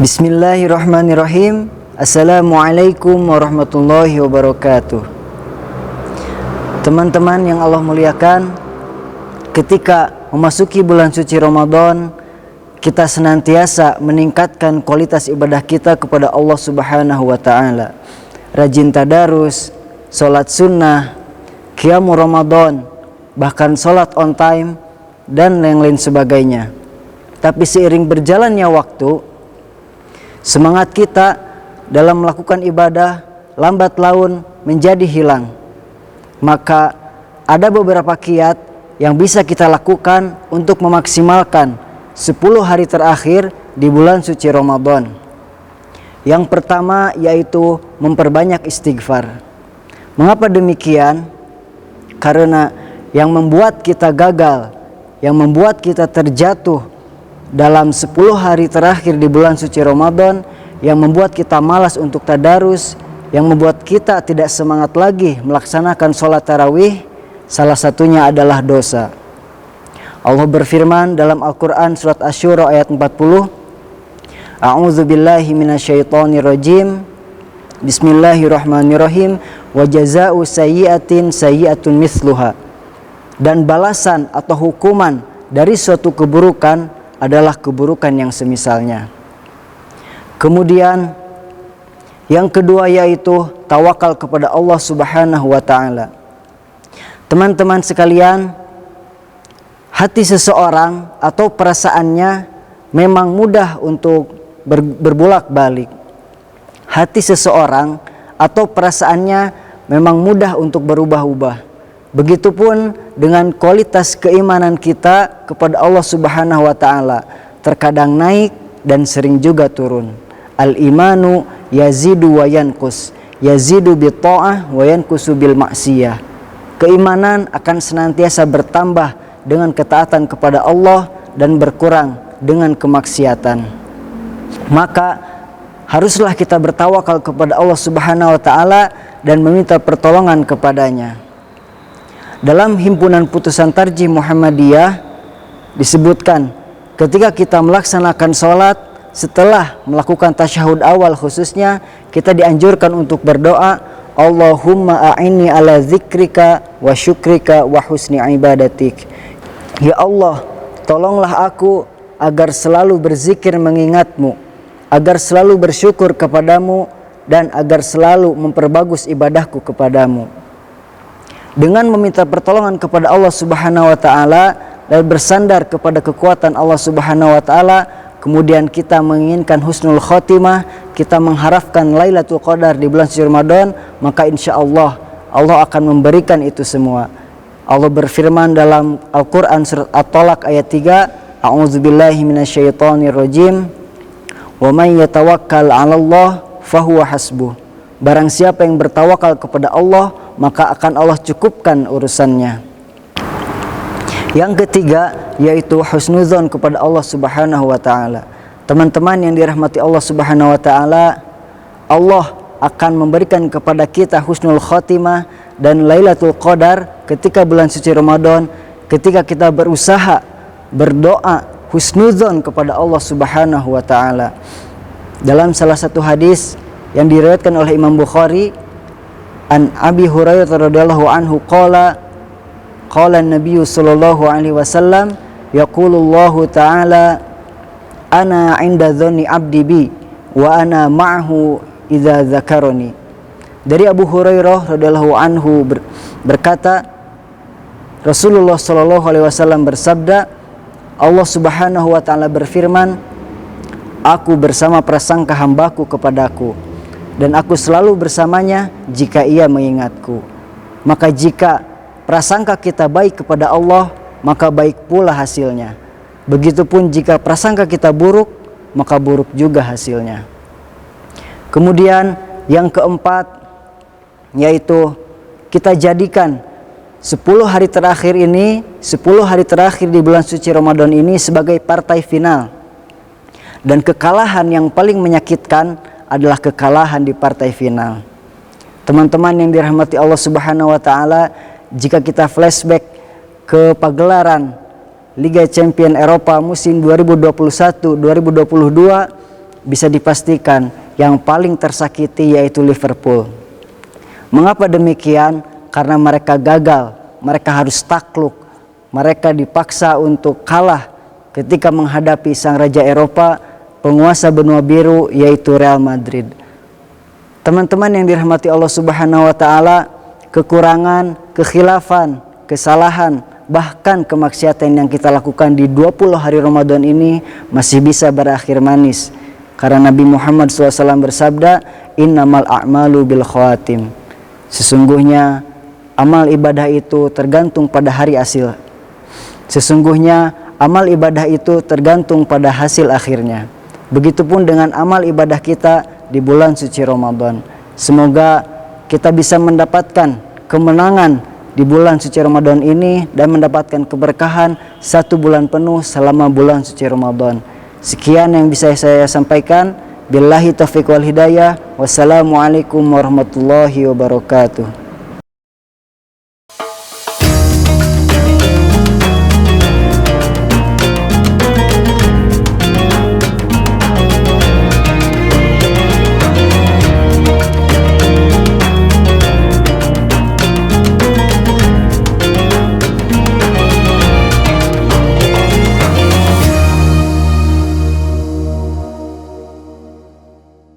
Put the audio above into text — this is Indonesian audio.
Bismillahirrahmanirrahim. Assalamualaikum warahmatullahi wabarakatuh. Teman-teman yang Allah muliakan, ketika memasuki bulan suci Ramadan, kita senantiasa meningkatkan kualitas ibadah kita kepada Allah Subhanahu wa ta'ala. Rajin tadarus, sholat sunnah, qiyamul Ramadan, bahkan sholat on time, dan lain-lain sebagainya. Tapi seiring berjalannya waktu, semangat kita dalam melakukan ibadah lambat laun menjadi hilang. Maka ada beberapa kiat yang bisa kita lakukan untuk memaksimalkan 10 hari terakhir di bulan suci Ramadan. Yang pertama yaitu memperbanyak istighfar. Mengapa demikian? Karena yang membuat kita gagal, yang membuat kita terjatuh dalam 10 hari terakhir di bulan suci Ramadan, yang membuat kita malas untuk tadarus, yang membuat kita tidak semangat lagi melaksanakan sholat tarawih, salah satunya adalah dosa. Allah berfirman dalam Al-Quran surat Asy-Syura ayat 40, A'udzu billahi minasyaitonir rajim. Bismillahirrahmanirrahim. Wa jazaa'u sayyi'atin sayyi'atun mithluha. Dan balasan atau hukuman dari suatu keburukan adalah keburukan yang semisalnya. Kemudian yang kedua yaitu tawakal kepada Allah Subhanahu wa ta'ala. Teman-teman sekalian, hati seseorang atau perasaannya memang mudah untuk berbolak-balik. Hati seseorang atau perasaannya memang mudah untuk berubah-ubah. Begitupun dengan kualitas keimanan kita kepada Allah Subhanahu wa ta'ala. Terkadang naik dan sering juga turun. Al-imanu yazidu wa yanqus. Yazidu bi ta'ah wa yanqusu bil ma'siyah. Keimanan akan senantiasa bertambah dengan ketaatan kepada Allah dan berkurang dengan kemaksiatan. Maka haruslah kita bertawakal kepada Allah Subhanahu wa ta'ala dan meminta pertolongan kepadanya. Dalam himpunan putusan tarjih Muhammadiyah disebutkan, ketika kita melaksanakan sholat, setelah melakukan tasyahud awal khususnya, kita dianjurkan untuk berdoa, Allahumma a'inni ala zikrika wa syukrika wa husni ibadatik. Ya Allah, tolonglah aku agar selalu berzikir mengingatmu, agar selalu bersyukur kepadamu, dan agar selalu memperbagus ibadahku kepadamu. Dengan meminta pertolongan kepada Allah Subhanahu wa ta'ala dan bersandar kepada kekuatan Allah Subhanahu wa ta'ala, kemudian kita menginginkan husnul khotimah, kita mengharapkan Lailatul Qadar di bulan suci Ramadan, maka insya Allah Allah akan memberikan itu semua. Allah berfirman dalam Al-Quran surat At-Talaq ayat 3, A'udzubillahi minasyaitonir rajim, wa man yatawakkal 'alallah fahuwa hasbuh. Barang siapa yang bertawakal kepada Allah, maka akan Allah cukupkan urusannya. Yang ketiga yaitu husnuzon kepada Allah Subhanahu wa ta'ala. Teman-teman yang dirahmati Allah Subhanahu wa ta'ala, Allah akan memberikan kepada kita husnul khotimah dan Lailatul Qadar ketika bulan suci Ramadan, ketika kita berusaha berdoa husnuzon kepada Allah Subhanahu wa ta'ala. Dalam salah satu hadis yang diriwayatkan oleh Imam Bukhari, an Abi Hurairah radhiyallahu anhu qala an-nabiy sallallahu alaihi wasallam yaqulullahu ta'ala ana 'inda dhanni 'abdi bi wa ana ma'ahu idza dzakarani. Dari Abu Hurairah radhiyallahu anhu berkata, Rasulullah sallallahu alaihi wasallam bersabda, Allah Subhanahu wa ta'ala berfirman, aku bersama prasangka hambaku kepadaku, dan aku selalu bersamanya jika ia mengingatku. Maka jika prasangka kita baik kepada Allah, maka baik pula hasilnya. Begitupun jika prasangka kita buruk, maka buruk juga hasilnya. Kemudian yang keempat yaitu kita jadikan 10 hari terakhir ini, 10 hari terakhir di bulan suci Ramadan ini sebagai partai final. Dan kekalahan yang paling menyakitkan adalah kekalahan di partai final. Teman-teman yang dirahmati Allah Subhanahu wa ta'ala, jika kita flashback ke pagelaran Liga Champions Eropa musim 2021-2022, bisa dipastikan yang paling tersakiti yaitu Liverpool. Mengapa demikian? Karena mereka gagal, mereka harus takluk, mereka dipaksa untuk kalah ketika menghadapi sang raja Eropa, penguasa benua biru yaitu Real Madrid. Teman-teman yang dirahmati Allah Subhanahu wa taala, kekurangan, kekhilafan, kesalahan, bahkan kemaksiatan yang kita lakukan di 20 hari Ramadan ini masih bisa berakhir manis. Karena Nabi Muhammad SAW bersabda, innamal a'malu bil khawatim. Sesungguhnya amal ibadah itu tergantung pada hari hasil. Sesungguhnya amal ibadah itu tergantung pada hasil akhirnya. Begitupun dengan amal ibadah kita di bulan suci Ramadan. Semoga kita bisa mendapatkan kemenangan di bulan suci Ramadan ini dan mendapatkan keberkahan 1 bulan penuh selama bulan suci Ramadan. Sekian yang bisa saya sampaikan. Billahi taufiq wal hidayah. Wassalamualaikum warahmatullahi wabarakatuh.